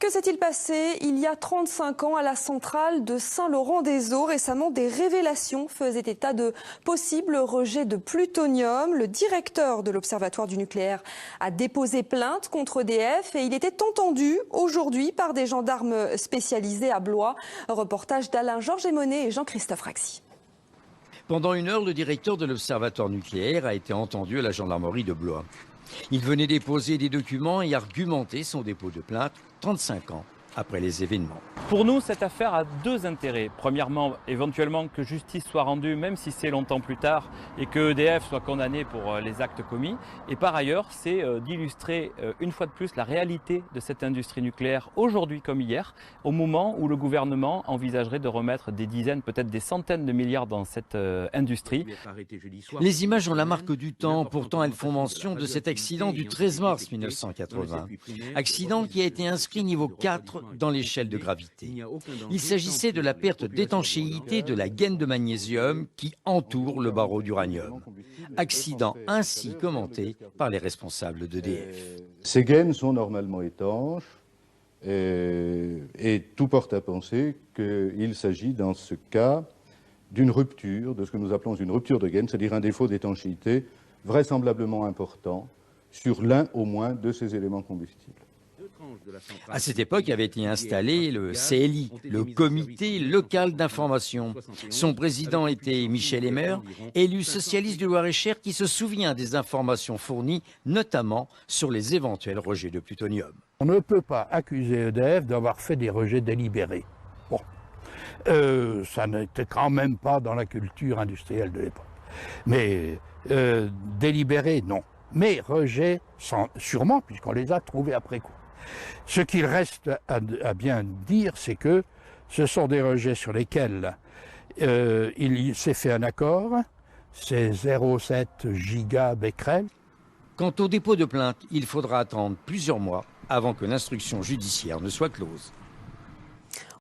Que s'est-il passé il y a 35 ans à la centrale de Saint-Laurent-des-Eaux? Récemment, des révélations faisaient état de possibles rejets de plutonium. Le directeur de l'Observatoire du nucléaire a déposé plainte contre EDF et il était entendu aujourd'hui par des gendarmes spécialisés à Blois. Reportage d'Alain-Georges Emonet et Jean-Christophe Raxi. Pendant 1 heure, le directeur de l'Observatoire nucléaire a été entendu à la gendarmerie de Blois. Il venait déposer des documents et argumenter son dépôt de plainte 35 ans après les événements. Pour nous, cette affaire a deux intérêts. Premièrement, éventuellement que justice soit rendue, même si c'est longtemps plus tard, et que EDF soit condamné pour les actes commis. Et par ailleurs, c'est d'illustrer une fois de plus la réalité de cette industrie nucléaire aujourd'hui comme hier, au moment où le gouvernement envisagerait de remettre des dizaines, peut-être des centaines de milliards dans cette industrie. Les images ont la marque du temps, pourtant elles font mention de cet accident du 13 mars 1980. Accident qui a été inscrit niveau 4 dans l'échelle de gravité. Il s'agissait de la perte d'étanchéité de la gaine de magnésium qui entoure le barreau d'uranium. Accident ainsi commenté par les responsables d'EDF. Ces gaines sont normalement étanches et tout porte à penser qu'il s'agit dans ce cas d'une rupture, de ce que nous appelons une rupture de gaine, c'est-à-dire un défaut d'étanchéité vraisemblablement important sur l'un au moins de ces éléments combustibles. À cette époque avait été installé le CLI, le Comité local d'information. Son président était Michel Emmer, élu socialiste du Loir-et-Cher qui se souvient des informations fournies, notamment sur les éventuels rejets de plutonium. On ne peut pas accuser EDF d'avoir fait des rejets délibérés. Bon, ça n'était quand même pas dans la culture industrielle de l'époque. Mais délibérés, non. Mais rejets, sûrement, puisqu'on les a trouvés après coup. Ce qu'il reste à bien dire, c'est que ce sont des rejets sur lesquels il s'est fait un accord, c'est 0,7 gigabecquerel. Quant au dépôt de plainte, il faudra attendre plusieurs mois avant que l'instruction judiciaire ne soit close.